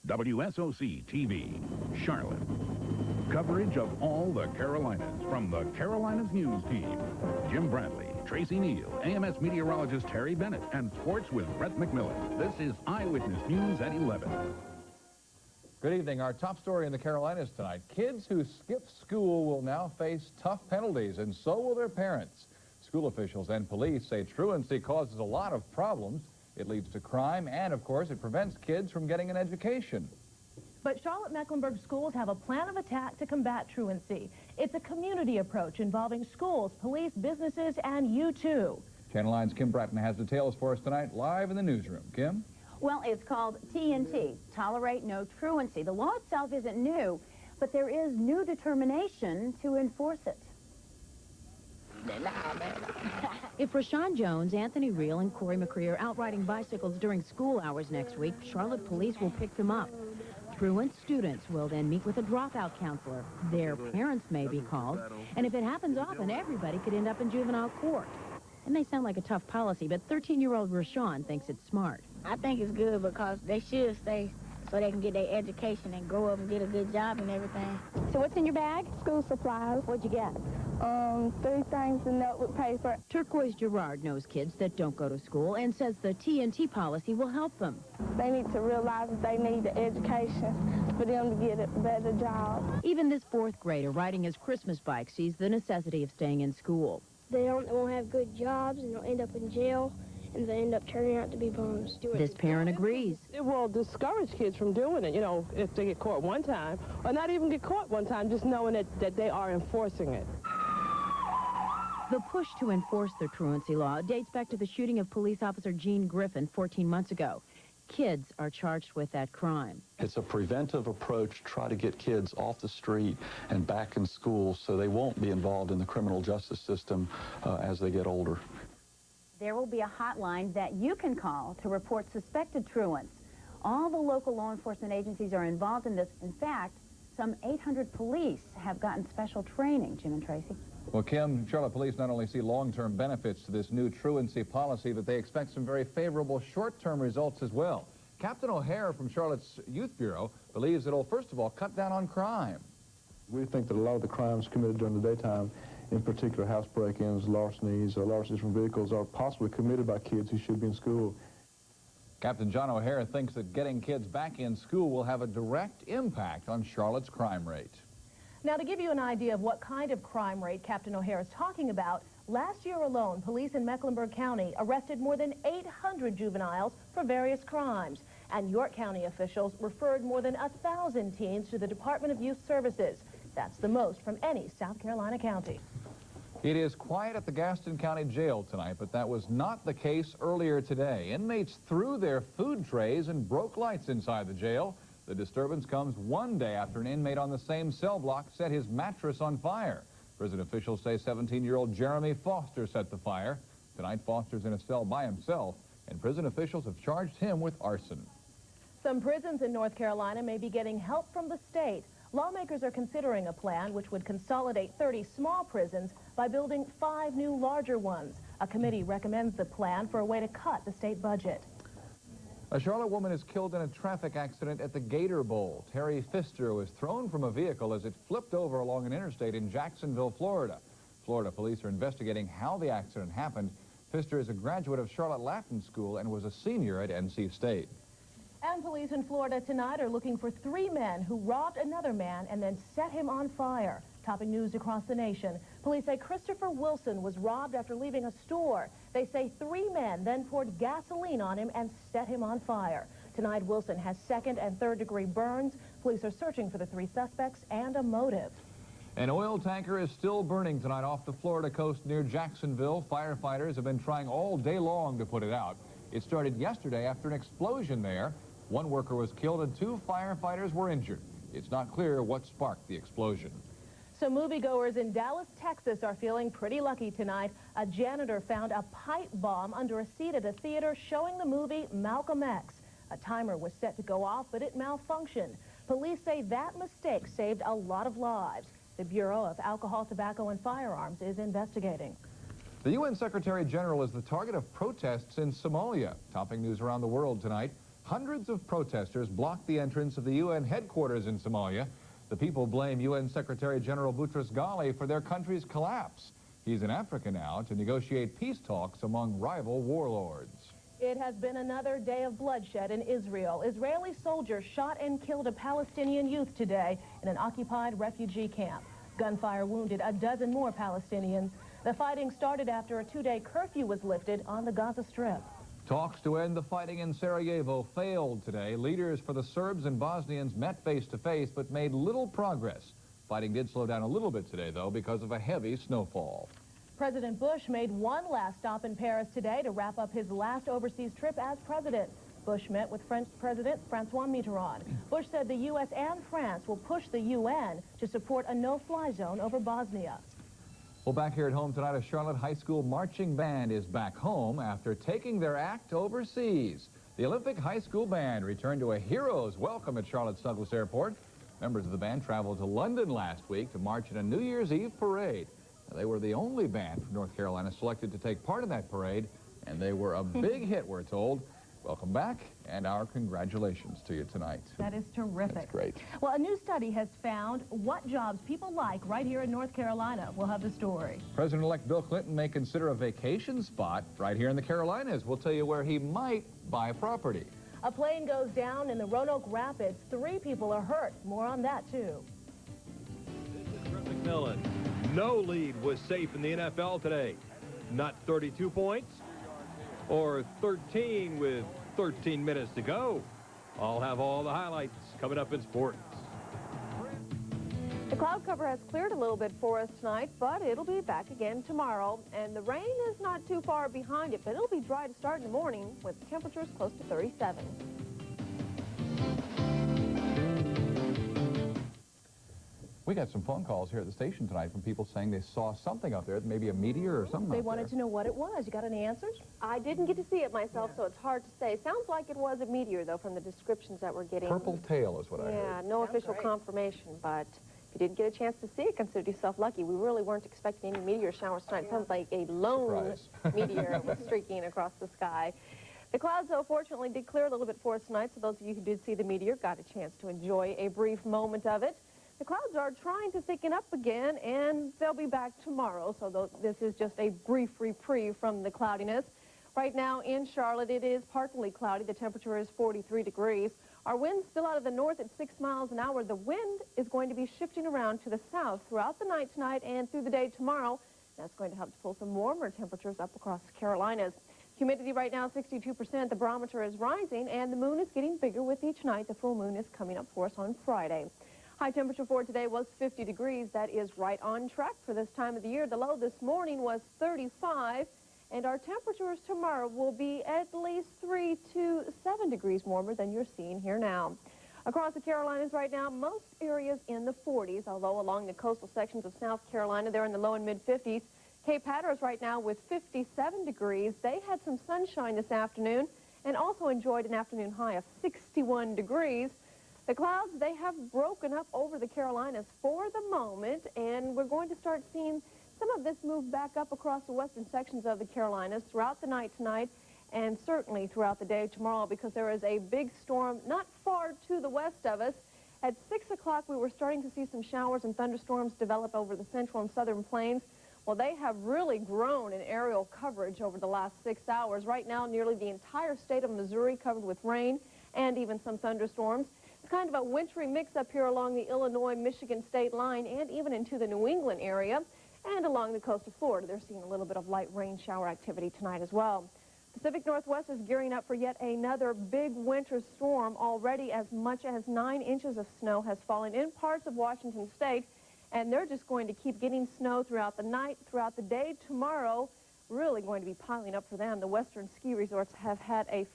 WSOC-TV, Charlotte. Coverage of all the Carolinas from the Carolinas News Team. Jim Bradley, Tracey, Neale, AMS meteorologist Terri Bennett, and sports with Brett McMillan. This is Eyewitness News at 11. Good evening. Our top story in the Carolinas tonight. Kids who skip school will now face tough penalties, and so will their parents. School officials and police say truancy causes a lot of problems. It leads to crime, and, of course, it prevents kids from getting an education. But Charlotte-Mecklenburg schools have a plan of attack to combat truancy. It's a community approach involving schools, police, businesses, and you too. Channel 9's Kim Bratton has details for us tonight, live in the newsroom. Kim? Well, it's called TNT, Tolerate No Truancy. The law itself isn't new, but there is new determination to enforce it. If Rashawn Jones, Anthony Real, and Corey McCree are out riding bicycles during school hours next week, Charlotte police will pick them up. Truant students will then meet with a dropout counselor. Their parents may be called, and if it happens often, everybody could end up in juvenile court. It may sound like a tough policy, but 13-year-old Rashawn thinks it's smart. I think it's good because they should stay so they can get their education and grow up and get a good job and everything. So what's in your bag? School supplies. What'd you get? 3 things, a note with paper. Turquoise Gerard knows kids that don't go to school and says the TNT policy will help them. They need to realize that they need the education for them to get a better job. Even this 4th grader riding his Christmas bike sees the necessity of staying in school. They won't have good jobs, and they'll end up in jail, and they end up turning out to be bums. This parent agrees. It will discourage kids from doing it, you know, if they get caught one time, or not even get caught one time, just knowing that they are enforcing it. The push to enforce the truancy law dates back to the shooting of police officer Gene Griffin 14 months ago. Kids are charged with that crime. It's a preventive approach to try to get kids off the street and back in school so they won't be involved in the criminal justice system as they get older. There will be a hotline that you can call to report suspected truants. All the local law enforcement agencies are involved in this. In fact, some 800 police have gotten special training. Jim and Tracey. Well, Kim, Charlotte police not only see long-term benefits to this new truancy policy, but they expect some very favorable short-term results as well. Captain O'Hare from Charlotte's Youth Bureau believes it'll, first of all, cut down on crime. We think that a lot of the crimes committed during the daytime, in particular house break-ins, larcenies, larcenies from vehicles, are possibly committed by kids who should be in school. Captain John O'Hare thinks that getting kids back in school will have a direct impact on Charlotte's crime rate. Now, to give you an idea of what kind of crime rate Captain O'Hare is talking about, last year alone, police in Mecklenburg County arrested more than 800 juveniles for various crimes. And York County officials referred more than 1,000 teens to the Department of Youth Services. That's the most from any South Carolina county. It is quiet at the Gaston County Jail tonight, but that was not the case earlier today. Inmates threw their food trays and broke lights inside the jail. The disturbance comes one day after an inmate on the same cell block set his mattress on fire. Prison officials say 17-year-old Jeremy Foster set the fire. Tonight, Foster's in a cell by himself, and prison officials have charged him with arson. Some prisons in North Carolina may be getting help from the state. Lawmakers are considering a plan which would consolidate 30 small prisons by building 5 new larger ones. A committee recommends the plan for a way to cut the state budget. A Charlotte woman is killed in a traffic accident at the Gator Bowl. Terry Pfister was thrown from a vehicle as it flipped over along an interstate in Jacksonville, Florida. Florida police are investigating how the accident happened. Pfister is a graduate of Charlotte Latin School and was a senior at NC State. And police in Florida tonight are looking for 3 men who robbed another man and then set him on fire. Topping news across the nation. Police say Christopher Wilson was robbed after leaving a store. They say 3 men then poured gasoline on him and set him on fire. Tonight, Wilson has 2nd and 3rd degree burns. Police are searching for the 3 suspects and a motive. An oil tanker is still burning tonight off the Florida coast near Jacksonville. Firefighters have been trying all day long to put it out. It started yesterday after an explosion there. 1 worker was killed and 2 firefighters were injured. It's not clear what sparked the explosion. So moviegoers in Dallas, Texas are feeling pretty lucky tonight. A janitor found a pipe bomb under a seat at a theater showing the movie Malcolm X. A timer was set to go off, but it malfunctioned. Police say that mistake saved a lot of lives. The Bureau of Alcohol, Tobacco, and Firearms is investigating. The UN Secretary General is the target of protests in Somalia. Topping news around the world tonight. Hundreds of protesters blocked the entrance of the UN headquarters in Somalia. The people blame UN Secretary General Boutros Ghali for their country's collapse. He's in Africa now to negotiate peace talks among rival warlords. It has been another day of bloodshed in Israel. Israeli soldiers shot and killed a Palestinian youth today in an occupied refugee camp. Gunfire wounded a dozen more Palestinians. The fighting started after a two-day curfew was lifted on the Gaza Strip. Talks to end the fighting in Sarajevo failed today. Leaders for the Serbs and Bosnians met face-to-face but made little progress. Fighting did slow down a little bit today, though, because of a heavy snowfall. President Bush made one last stop in Paris today to wrap up his last overseas trip as president. Bush met with French President Francois Mitterrand. Bush said the U.S. and France will push the UN to support a no-fly zone over Bosnia. Well, back here at home tonight, a Charlotte High School marching band is back home after taking their act overseas. The Olympic High School Band returned to a hero's welcome at Charlotte's Douglas Airport. Members of the band traveled to London last week to march in a New Year's Eve parade. They were the only band from North Carolina selected to take part in that parade, and they were a big hit, we're told. Welcome back, and our congratulations to you tonight. That is terrific. That's great. Well, a new study has found what jobs people like right here in North Carolina. We'll have the story. President-elect Bill Clinton may consider a vacation spot right here in the Carolinas. We'll tell you where he might buy a property. A plane goes down in the Roanoke Rapids. 3 people are hurt. More on that, too. This is Brett McMillan. No lead was safe in the NFL today. Not 32 points or 13 with 13 minutes to go. I'll have all the highlights coming up in sports. The cloud cover has cleared a little bit for us tonight, but it'll be back again tomorrow. And the rain is not too far behind it, but it'll be dry to start in the morning with temperatures close to 37. We got some phone calls here at the station tonight from people saying they saw something up there, maybe a meteor or something. They wanted to know what it was. You got any answers? I didn't get to see it myself, so it's hard to say. Sounds like it was a meteor, though, from the descriptions that we're getting. Purple tail is what I heard. Yeah, no official confirmation, but if you didn't get a chance to see it, consider yourself lucky. We really weren't expecting any meteor showers tonight. It sounds like a lone meteor was streaking across the sky. The clouds, though, fortunately did clear a little bit for us tonight, so those of you who did see the meteor got a chance to enjoy a brief moment of it. The clouds are trying to thicken up again, and they'll be back tomorrow, so this is just a brief reprieve from the cloudiness. Right now in Charlotte, it is partly cloudy. The temperature is 43 degrees. Our wind's still out of the north at 6 miles an hour. The wind is going to be shifting around to the south throughout the night tonight and through the day tomorrow. That's going to help to pull some warmer temperatures up across the Carolinas. Humidity right now, 62%. The barometer is rising, and the moon is getting bigger with each night. The full moon is coming up for us on Friday. High temperature for today was 50 degrees. That is right on track for this time of the year. The low this morning was 35, and our temperatures tomorrow will be at least 3 to 7 degrees warmer than you're seeing here now. Across the Carolinas right now, most areas in the 40s, although along the coastal sections of South Carolina, they're in the low and mid-50s. Cape Hatteras right now with 57 degrees. They had some sunshine this afternoon and also enjoyed an afternoon high of 61 degrees. The clouds, they have broken up over the Carolinas for the moment, and we're going to start seeing some of this move back up across the western sections of the Carolinas throughout the night tonight and certainly throughout the day tomorrow, because there is a big storm not far to the west of us. At 6 o'clock, we were starting to see some showers and thunderstorms develop over the central and southern plains. Well, they have really grown in aerial coverage over the last 6 hours. Right now, nearly the entire state of Missouri covered with rain and even some thunderstorms. It's kind of a wintry mix up here along the Illinois-Michigan state line and even into the New England area. And along the coast of Florida, they're seeing a little bit of light rain shower activity tonight as well. Pacific Northwest is gearing up for yet another big winter storm. Already as much as 9 inches of snow has fallen in parts of Washington state, and they're just going to keep getting snow throughout the night, throughout the day tomorrow. Really going to be piling up for them. The western ski resorts have had a